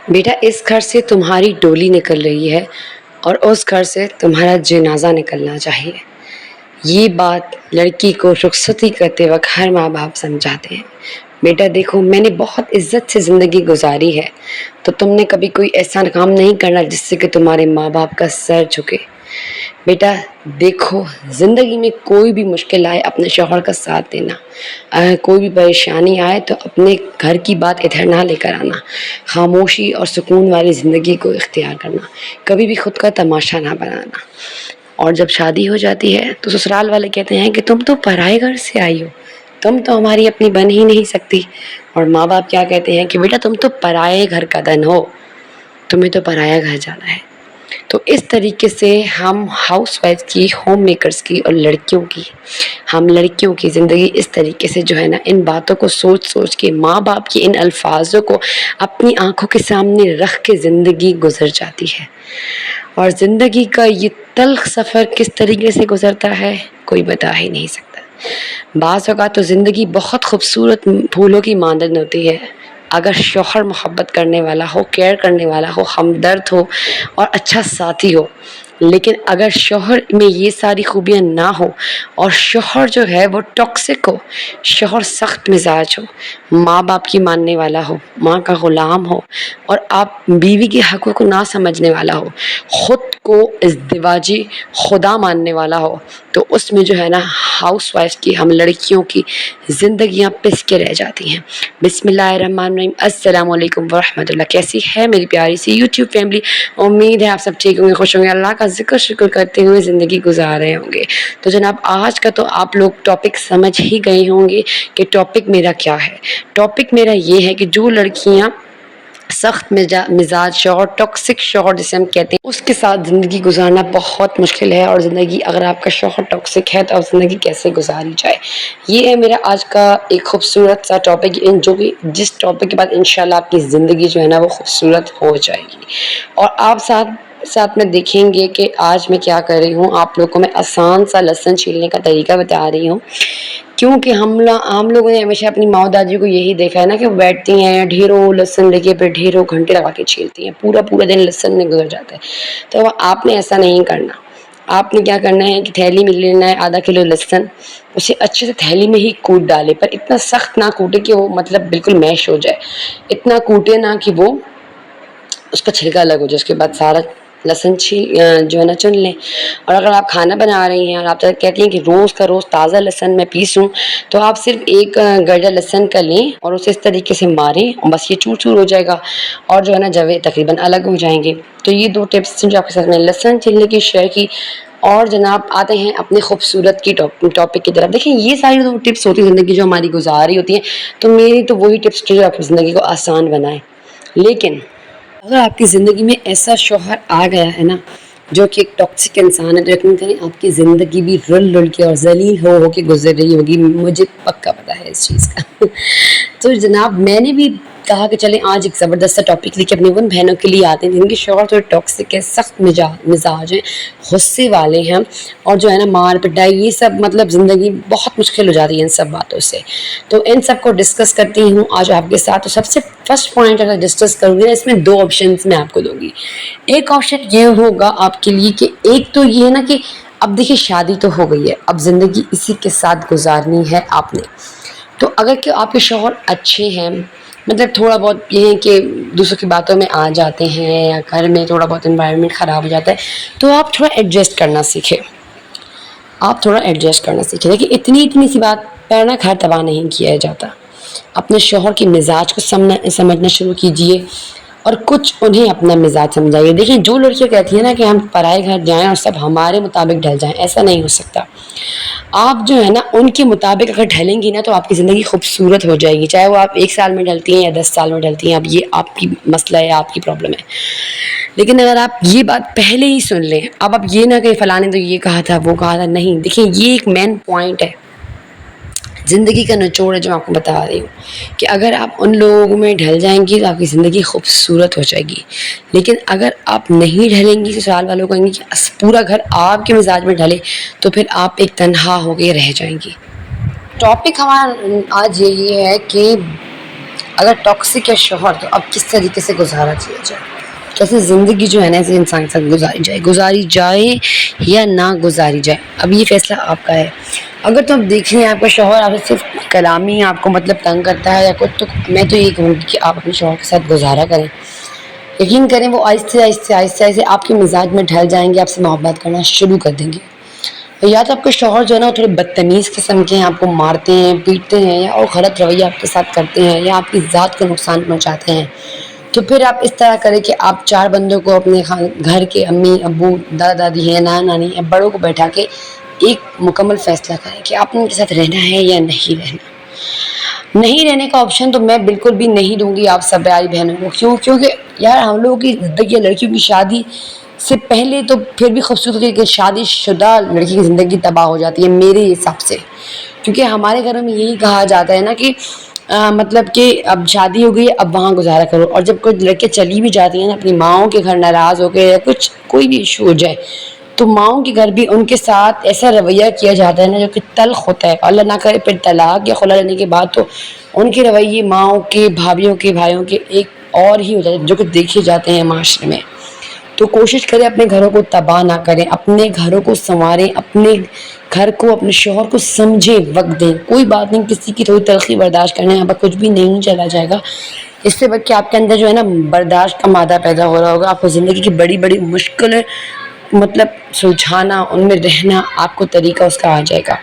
بیٹا اس گھر سے تمہاری ڈولی نکل رہی ہے اور اس گھر سے تمہارا جنازہ نکلنا چاہیے. یہ بات لڑکی کو رخصتی کرتے وقت ہر ماں باپ سمجھاتے ہیں. بیٹا دیکھو، میں نے بہت عزت سے زندگی گزاری ہے، تو تم نے کبھی کوئی ایسا کام نہیں کرنا جس سے کہ تمہارے ماں باپ کا سر جھکے. بیٹا دیکھو، زندگی میں کوئی بھی مشکل آئے اپنے شوہر کا ساتھ دینا. اگر کوئی بھی پریشانی آئے تو اپنے گھر کی بات ادھر نہ لے کر آنا. خاموشی اور سکون والی زندگی کو اختیار کرنا. کبھی بھی خود کا تماشا نہ بنانا. اور جب شادی ہو جاتی ہے تو سسرال والے کہتے ہیں کہ تم تو پرائے گھر سے آئی ہو، تم تو ہماری اپنی بن ہی نہیں سکتی. اور ماں باپ کیا کہتے ہیں کہ بیٹا تم تو پرائے گھر کا دن ہو، تمہیں تو پرایا گھر جانا ہے. تو اس طریقے سے ہم ہاؤس وائف کی، ہوم میکرز کی اور ہم لڑکیوں کی زندگی اس طریقے سے جو ہے نا، ان باتوں کو سوچ سوچ کے، ماں باپ کی ان الفاظوں کو اپنی آنکھوں کے سامنے رکھ کے زندگی گزر جاتی ہے. اور زندگی کا یہ تلخ سفر کس طریقے سے گزرتا ہے کوئی بتا ہی نہیں سکتا. بعض اوقات تو زندگی بہت خوبصورت پھولوں کی مانند ہوتی ہے. اگر شوہر محبت کرنے والا ہو، کیئر کرنے والا ہو، ہمدرد ہو اور اچھا ساتھی ہو. لیکن اگر شوہر میں یہ ساری خوبیاں نہ ہو اور شوہر جو ہے وہ ٹاکسک ہو، شوہر سخت مزاج ہو، ماں باپ کی ماننے والا ہو، ماں کا غلام ہو، اور آپ بیوی کے حقوق کو نہ سمجھنے والا ہو، خود کو ازدواجی خدا ماننے والا ہو، تو اس میں جو ہے نا ہاؤس وائف کی، ہم لڑکیوں کی زندگیاں پس کے رہ جاتی ہیں. بسم اللہ الرحمن الرحیم. السلام علیکم ورحمۃ اللہ. کیسی ہے میری پیاری سی یوٹیوب فیملی؟ امید ہے آپ سب ٹھیک ہوں گے، خوش ہوں گے، اللہ کا ذکر شکر کرتے ہوئے زندگی گزار رہے ہوں گے. تو جناب آج کا تو آپ لوگ ٹاپک سمجھ ہی گئے ہوں گے کہ ٹاپک میرا کیا ہے. ٹاپک میرا یہ ہے کہ جو لڑکیاں سخت مزاج شوہر، ٹاکسک شوہر جسے ہم کہتے ہیں، اس کے ساتھ زندگی گزارنا بہت مشکل ہے. اور زندگی اگر آپ کا شوہر ٹاکسک ہے تو اب زندگی کیسے گزاری جائے، یہ ہے میرا آج کا ایک خوبصورت سا ٹاپک، جو کہ جس ٹاپک کے بعد انشاءاللہ آپ کی زندگی جو ہے نا وہ خوبصورت ہو جائے گی. اور آپ ساتھ میں دیکھیں گے کہ آج میں کیا کر رہی ہوں. آپ لوگوں کو میں آسان سا لہسن چھیلنے کا طریقہ بتا رہی ہوں، کیونکہ ہم لوگوں نے ہمیشہ اپنی ماں دادی کو یہی دیکھا ہے نا کہ وہ بیٹھتی ہیں ڈھیروں لہسن لے کے، پھر ڈھیروں گھنٹے لگا کے چھیلتی ہیں، پورا دن لہسن میں گزر جاتا ہے. تو آپ نے ایسا نہیں کرنا. آپ نے کیا کرنا ہے کہ تھیلی میں لینا ہے آدھا کلو لہسن، اسے اچھے سے تھیلی میں ہی کوٹ ڈالے، پر اتنا سخت نہ کوٹے کہ وہ مطلب بالکل میش ہو جائے، اتنا کوٹے نہ کہ وہ اس کا چھلکا الگ ہو جائے. اس کے بعد سارا لہسن جو ہے نا چن لیں. اور اگر آپ کھانا بنا رہی ہیں اور آپ کہتی ہیں کہ روز کا روز تازہ لہسن میں پیسوں، تو آپ صرف ایک گرجا لہسن کا لیں اور اسے اس طریقے سے ماریں، بس یہ چور چور ہو جائے گا اور جو ہے نا جوے تقریباً الگ ہو جائیں گے. تو یہ دو ٹپس جو آپ کے ساتھ میں لہسن چھیلنے کی شیئر کی. اور جناب آتے ہیں اپنے خوبصورت کی ٹاپک کی طرف. دیکھیں یہ ساری جو ٹپس ہوتی ہیں زندگی جو ہماری گزاری ہوتی ہیں، تو میری تو وہی ٹپس جو آپ کی زندگی کو آسان بنائیں. لیکن اگر آپ کی زندگی میں ایسا شوہر آ گیا ہے نا جو کہ ایک ٹاکسک انسان ہے، تو یقین کریں آپ کی زندگی بھی رل کے اور ذلیل ہو کے گزر رہی ہوگی، مجھے پکا پتا ہے اس چیز کا. تو جناب میں نے بھی کہا کہ چلیں آج ایک زبردست سا ٹاپک لے کے اپنی ان بہنوں کے لیے آتے ہیں جن کے شوہر تھوڑے ٹاکسک ہے، سخت مزاج ہیں، غصے والے ہیں، اور جو ہے نا مار پٹائی، یہ سب مطلب زندگی بہت مشکل ہو جاتی ہے ان سب باتوں سے. تو ان سب کو ڈسکس کرتی ہوں آج آپ کے ساتھ. تو سب سے فرسٹ پوائنٹ اگر ڈسکس کروں گی، اس میں دو آپشنس میں آپ کو دوں گی. ایک آپشن یہ ہوگا آپ کے لیے کہ ایک تو یہ ہے نا کہ اب دیکھیں شادی تو ہو گئی ہے، اب زندگی اسی کے ساتھ گزارنی ہے آپ نے. تو اگر کہ آپ کے شوہر اچھے ہیں، مطلب تھوڑا بہت یہ ہے کہ دوسروں کی باتوں میں آ جاتے ہیں یا گھر میں تھوڑا بہت انوائرمنٹ خراب ہو جاتا ہے، تو آپ تھوڑا ایڈجسٹ کرنا سیکھیں. دیکھیں اتنی سی بات پر نا گھر تباہ نہیں کیا جاتا. اپنے شوہر کے مزاج کو سمجھنا شروع کیجئے اور کچھ انہیں اپنا مزاج سمجھائیے. دیکھیں جو لڑکیاں کہتی ہیں نا کہ ہم پرائے گھر جائیں اور سب ہمارے مطابق ڈھل جائیں، ایسا نہیں ہو سکتا. آپ جو ہے نا ان کے مطابق اگر ڈھلیں گی نا تو آپ کی زندگی خوبصورت ہو جائے گی، چاہے وہ آپ 1 سال میں ڈھلتی ہیں یا 10 سال میں ڈھلتی ہیں. اب یہ آپ کی مسئلہ ہے، آپ کی پرابلم ہے. لیکن اگر آپ یہ بات پہلے ہی سن لیں، اب یہ نہ کہ فلاں نے تو یہ کہا تھا وہ کہا تھا، نہیں. دیکھیں یہ ایک مین پوائنٹ ہے، زندگی کا نچوڑ ہے جو آپ کو بتا رہی ہوں، کہ اگر آپ ان لوگوں میں ڈھل جائیں گی تو آپ کی زندگی خوبصورت ہو جائے گی. لیکن اگر آپ نہیں ڈھلیں گی، سسرال والوں کہیں گے کہ پورا گھر آپ کے مزاج میں ڈھلے، تو پھر آپ ایک تنہا ہو کے رہ جائیں گی. ٹاپک ہمارا آج یہی ہے کہ اگر ٹاکسک ہے شوہر تو اب کس طریقے سے گزارا کیا جائے، کیسے زندگی جو ہے نا اسے انسان کے ساتھ گزاری جائے یا نہ گزاری جائے، اب یہ فیصلہ آپ کا ہے۔ اگر تو آپ دیکھ رہے ہیں آپ کا شوہر آپ سے صرف کلامی آپ کو مطلب تنگ کرتا ہے یا کچھ، تو میں تو یہ کہوں گی کہ آپ اپنے شوہر کے ساتھ گزارا کریں، یقین کریں وہ آہستہ آہستہ آہستہ آہستہ آپ کے مزاج میں ڈھل جائیں گے، آپ سے محبت کرنا شروع کر دیں گے۔ یا تو آپ کے شوہر جو ہے نا وہ تھوڑے بدتمیز قسم کے ہیں، آپ کو مارتے ہیں پیٹتے ہیں یا اور غلط رویہ آپ کے ساتھ کرتے ہیں یا آپ کی ذات کو نقصان پہنچاتے ہیں، تو پھر آپ اس طرح کریں کہ آپ 4 بندوں کو اپنے گھر کے امی ابو دادا دادی ہیں نانا نانی یا بڑوں کو بیٹھا کے ایک مکمل فیصلہ کریں کہ آپ نے ان کے ساتھ رہنا ہے یا نہیں رہنا۔ نہیں رہنے کا آپشن تو میں بالکل بھی نہیں دوں گی آپ سب بھائی بہنوں کو، کیونکہ یار ہم لوگوں کی زندگی لڑکیوں کی شادی سے پہلے تو پھر بھی خوبصورت ہوتی ہے کہ شادی شدہ لڑکی کی زندگی تباہ ہو جاتی ہے میرے حساب سے، کیونکہ ہمارے گھروں میں یہی کہا جاتا ہے نا کہ مطلب کہ اب شادی ہو گئی اب وہاں گزارا کرو، اور جب کوئی لڑکیاں چلی بھی جاتی ہیں نا اپنی ماؤں کے گھر ناراض ہو کے یا کچھ کوئی بھی ایشو ہو جائے، تو ماؤں کے گھر بھی ان کے ساتھ ایسا رویہ کیا جاتا ہے نا جو کہ تلخ ہوتا ہے، اللہ نہ کرے پھر طلاق یا خلا لینے کے بعد تو ان کے رویے ماؤں کے بھابھیوں کے بھائیوں کے ایک اور ہی ہو جاتے ہیں جو کہ دیکھے جاتے ہیں معاشرے میں۔ تو کوشش کریں اپنے گھروں کو تباہ نہ کریں، اپنے گھروں کو سنواریں، اپنے گھر کو اپنے شوہر کو سمجھیں، وقت دیں، کوئی بات نہیں کسی کی تھوڑی تلخی برداشت کرنے یہاں پر کچھ بھی نہیں چلا جائے گا، اس سے بلکہ آپ کے اندر جو ہے نا برداشت کا مادہ پیدا ہو رہا ہوگا، آپ کو زندگی کی بڑی بڑی مشکلیں مطلب سلجھانا ان میں رہنا آپ کو طریقہ اس کا آ جائے گا۔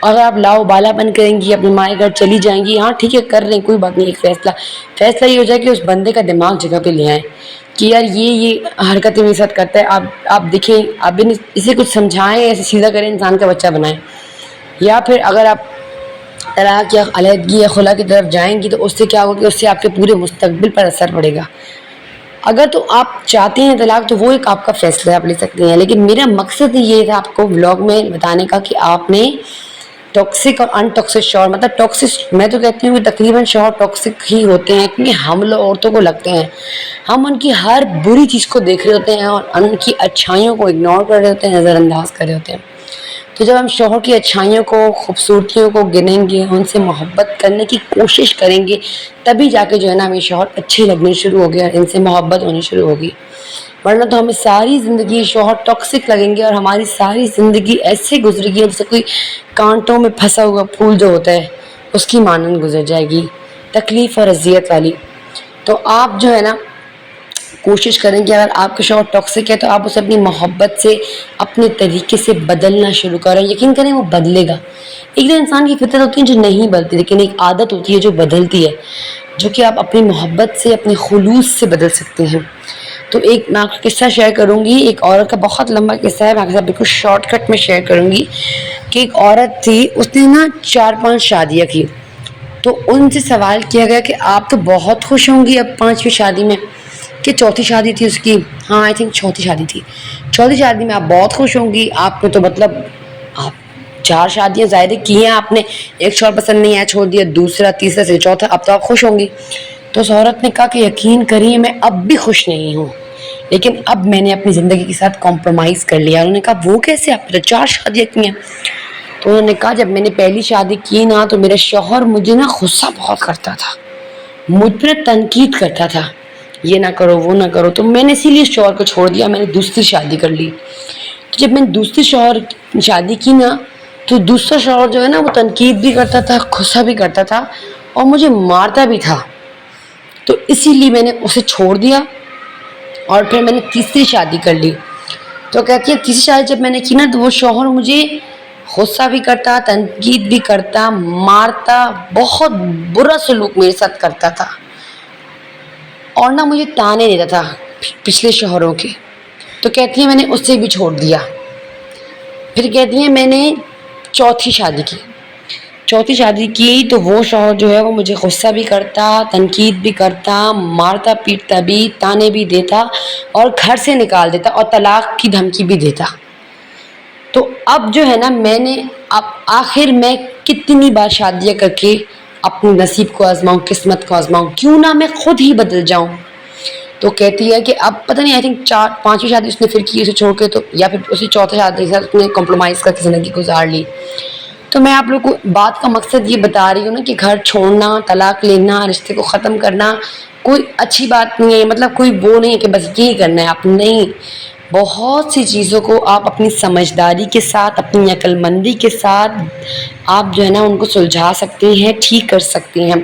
اگر آپ لاؤبالا پن کریں گی اپنے مائیں گھر چلی جائیں گی، ہاں ٹھیک ہے کر رہے ہیں کوئی بات نہیں، ایک فیصلہ یہ ہو جائے کہ اس بندے کا دماغ جگہ پہ لے آئیں کہ یار یہ حرکتیں میرے ساتھ کرتا ہے، آپ دیکھیں آپ اسے کچھ سمجھائیں، ایسے سیدھا کریں انسان کا بچہ بنائیں۔ یا پھر اگر آپ طلاق یا علیحدگی یا خلا کی طرف جائیں گی تو اس سے کیا ہوگا کہ اس سے آپ کے پورے مستقبل پر اثر پڑے گا۔ اگر تو آپ چاہتے ہیں طلاق تو وہ ایک آپ کا فیصلہ آپ لے سکتے ہیں، لیکن میرا مقصد یہ تھا آپ کو ولاگ میں بتانے کا کہ آپ نے ٹاکسک اور ان ٹاکسک شوہر، مطلب ٹاکسک میں تو کہتی ہوں کہ تقریباً شوہر ٹاکسک ہی ہوتے ہیں، کیونکہ ہم لوگ عورتوں کو لگتے ہیں ہم ان کی ہر بری چیز کو دیکھ رہے ہوتے ہیں اور ان کی اچھائیوں کو اگنور کر رہے ہوتے ہیں، نظر انداز کر رہے ہوتے ہیں۔ تو جب ہم شوہر کی اچھائیوں کو خوبصورتیوں کو گنیں گے، ان سے محبت کرنے کی کوشش کریں گے، تبھی جا کے جو ہے نا ہمیں شوہر اچھے لگنے شروع ہو گئے اور ان سے محبت ہونی شروع ہوگی، ورنہ تو ہمیں ساری زندگی شوہر ٹاکسک لگیں گے اور ہماری ساری زندگی ایسے گزرے گی جیسے کوئی کانٹوں میں پھنسا ہوا پھول جو ہوتا ہے اس کی مانند گزر جائے گی، تکلیف اور اذیت والی۔ تو آپ جو ہے نا کوشش کریں کہ اگر آپ کا شوہر ٹاکسک ہے تو آپ اسے اپنی محبت سے اپنے طریقے سے بدلنا شروع کریں، یقین کریں وہ بدلے گا۔ ایک دن انسان کی فطرت ہوتی ہے جو نہیں بدلتی، لیکن ایک عادت ہوتی ہے جو بدلتی ہے، جو کہ آپ اپنی محبت سے اپنے خلوص سے بدل سکتے ہیں۔ تو ایک میں آپ کو قصہ شیئر کروں گی، ایک عورت کا بہت لمبا قصہ ہے، میں آپ کے ساتھ بالکل شارٹ کٹ میں شیئر کروں گی کہ ایک عورت تھی، اس نے نا 4-5 شادیاں کی، تو ان سے سوال کیا گیا کہ آپ تو بہت خوش ہوں گی اب 5ویں شادی میں، کہ چوتھی شادی تھی اس کی، ہاں آئی تھنک چوتھی شادی تھی، چوتھی شادی میں آپ بہت خوش ہوں گی، آپ نے تو مطلب آپ 4 شادیاں ظاہر کی ہیں آپ نے، ایک شوہر پسند نہیں آیا چھوڑ دیا، دوسرا تیسرا سے چوتھا، اب تو آپ خوش ہوں گی۔ تو اس عورت نے کہا کہ یقین کریے میں اب بھی خوش نہیں ہوں، لیکن اب میں نے اپنی زندگی کے ساتھ کمپرومائز کر لیا۔ انہوں نے کہا وہ کیسے، آپ نے تو 4 شادیاں کی ہیں۔ تو انہوں نے کہا جب میں نے پہلی شادی کی نا تو میرا شوہر مجھے نا غصہ بہت کرتا تھا، مجھ پہ تنقید کرتا تھا، یہ نہ کرو وہ نہ کرو، تو میں نے اسی لیے شوہر کو چھوڑ دیا، میں نے دوسری شادی کر لی۔ تو جب میں نے دوسری شادی کی نا تو دوسرا شوہر جو ہے نا وہ تنقید بھی کرتا تھا، غصہ بھی کرتا تھا اور مجھے مارتا بھی تھا، تو اسی لیے میں نے اسے چھوڑ دیا اور پھر میں نے تیسری شادی کر لی۔ تو کہتی ہے تیسری شادی جب میں نے کی نا تو وہ شوہر مجھے غصہ بھی کرتا، تنقید بھی کرتا، مارتا، بہت برا سلوک میرے ساتھ کرتا تھا اور نہ مجھے تانے دیتا تھا پچھلے شوہروں کے۔ تو کہتی ہیں میں نے اس سے بھی چھوڑ دیا۔ پھر کہتی ہیں میں نے چوتھی شادی کی تو وہ شوہر جو ہے وہ مجھے غصہ بھی کرتا، تنقید بھی کرتا، مارتا پیٹتا بھی، تانے بھی دیتا اور گھر سے نکال دیتا اور طلاق کی دھمکی بھی دیتا۔ تو اب جو ہے نا میں نے اب آخر میں کتنی بار شادیاں کر کے اپنے نصیب کو آزماؤں، قسمت کو آزماؤں، کیوں نہ میں خود ہی بدل جاؤں۔ تو کہتی ہے کہ اب پتہ نہیں آئی تھنک 5ویں شادی اس نے پھر کی اسے چھوڑ کے، تو یا پھر اسی چوتھے شادی کے ساتھ اس نے کمپرومائز کر کے زندگی گزار لی۔ تو میں آپ لوگ کو بات کا مقصد یہ بتا رہی ہوں نا کہ گھر چھوڑنا، طلاق لینا، رشتے کو ختم کرنا کوئی اچھی بات نہیں ہے، مطلب کوئی وہ نہیں ہے کہ بس یہی کرنا ہے آپ، نہیں، بہت سی چیزوں کو آپ اپنی سمجھداری کے ساتھ، اپنی عقل مندی کے ساتھ آپ جو ہے نا ان کو سلجھا سکتے ہیں، ٹھیک کر سکتے ہیں،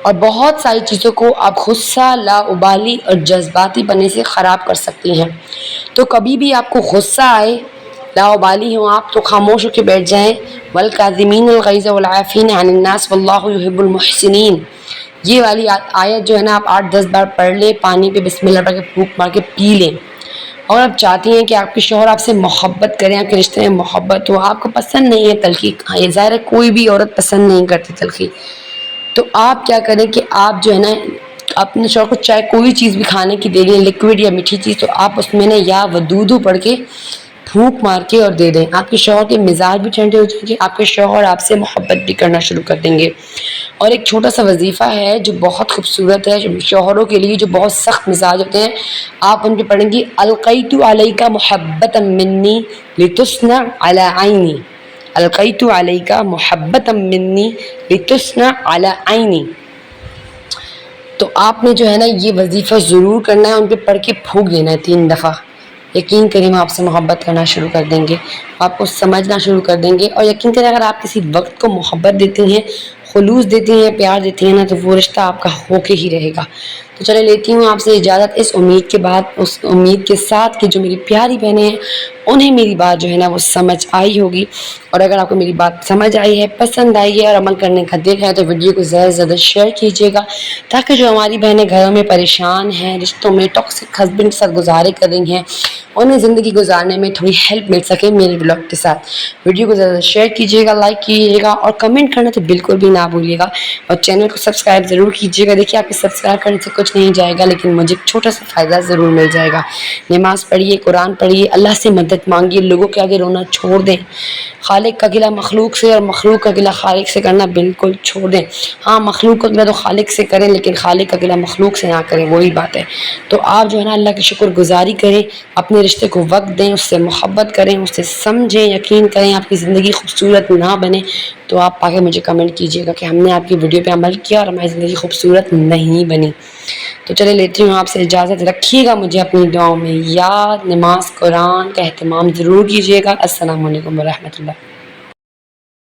اور بہت ساری چیزوں کو آپ غصہ، لاابالی اور جذباتی بننے سے خراب کر سکتے ہیں۔ تو کبھی بھی آپ کو غصہ آئے، لاابالی ہوں آپ، تو خاموش ہو کے بیٹھ جائیں، والکاظمین الغیظ والعافین عن الناس واللہ یحب المحسنین، یہ والی آیت جو ہے نا آپ 8-10 بار پڑھ لیں، پانی پہ بسم اللہ پڑھ کے پھونک مار کے پی لیں، اور آپ چاہتی ہیں کہ آپ کے شوہر آپ سے محبت کریں، آپ کے رشتے میں محبت ہو، آپ کو پسند نہیں ہے تلخی، ہاں یہ ظاہر ہے کوئی بھی عورت پسند نہیں کرتی تلخی، تو آپ کیا کریں کہ آپ جو ہے نا اپنے شوہر کو چاہے کوئی چیز بھی کھانے کی دے رہی ہے، لکوڈ یا میٹھی چیز، تو آپ اس میں نا یا ودودو پڑھ کے پھونک مار کے اور دے دیں، آپ کے شوہر کے مزاج بھی ٹھنڈے ہو جائیں گے، آپ کے شوہر آپ سے محبت بھی کرنا شروع کر دیں گے۔ اور ایک چھوٹا سا وظیفہ ہے جو بہت خوبصورت ہے شوہروں کے لیے جو بہت سخت مزاج ہوتے ہیں، آپ ان پہ پڑھیں گی القیت علیک محبتا منی لتصنع علی عینی، القیت علیک محبتا منی لتصنع علی عینی، تو آپ نے جو ہے نا یہ وظیفہ ضرور کرنا ہے، ان پہ پڑھ کے پھونک دینا ہے 3 دفعہ، یقین کریں وہ آپ سے محبت کرنا شروع کر دیں گے، آپ کو سمجھنا شروع کر دیں گے، اور یقین کریں اگر آپ کسی وقت کو محبت دیتی ہیں، خلوص دیتی ہیں، پیار دیتی ہیں نا، تو وہ رشتہ آپ کا ہو کے ہی رہے گا۔ تو چلے لیتی ہوں آپ سے اجازت، اس امید کے بعد، اس امید کے ساتھ کہ جو میری پیاری بہنیں ہیں انہیں میری بات جو ہے نا وہ سمجھ آئی ہوگی، اور اگر آپ کو میری بات سمجھ آئی ہے، پسند آئی ہے اور عمل کرنے کا دل ہے تو ویڈیو کو زیادہ سے زیادہ شیئر کیجیے گا، تاکہ جو ہماری بہنیں گھروں میں پریشان ہیں، رشتوں میں ٹاکسک ہسبینڈ کے ساتھ گزارے کر رہی ہیں، انہیں زندگی گزارنے میں تھوڑی ہیلپ مل سکے میرے بلاگ کے ساتھ۔ ویڈیو کو زیادہ شیئر کیجیے گا، لائک کیجیے گا، اور کمنٹ کرنا تو بالکل بھی نہ بھولیے گا، اور چینل کو سبسکرائب ضرور کیجیے گا۔ دیکھیے آپ کے سبسکرائب کرنے سے کچھ نہیں جائے گا، لیکن مجھے ایک چھوٹا سا فائدہ ضرور مل جائے گا۔ نماز پڑھیے، قرآن پڑھیے، اللہ سے مدد مانگیے، لوگوں کے آگے رونا چھوڑ دیں، خالق کا گلہ مخلوق سے اور مخلوق کا گلہ خالق سے کرنا بالکل چھوڑ دیں۔ ہاں مخلوق کا گلہ تو خالق سے کریں، لیکن خالق کا گلہ مخلوق سے نہ کریں، وہی بات ہے۔ تو آپ جو ہے نا اللہ کی شکر گزاری کریں، اپنے رشتے کو وقت دیں، اس سے محبت کریں، اس سے سمجھیں، یقین کریں آپ کی زندگی خوبصورت نہ بنے تو آپ آگے مجھے کمنٹ کیجیے گا کہ ہم نے آپ کی ویڈیو پہ عمل کیا اور ہماری زندگی خوبصورت نہیں بنی۔ تو چلے لیتی ہوں آپ سے اجازت، رکھیے گا مجھے اپنی دعاؤں میں یاد، نماز قرآن کا اہتمام ضرور کیجیے گا۔ السلام علیکم ورحمۃ اللہ۔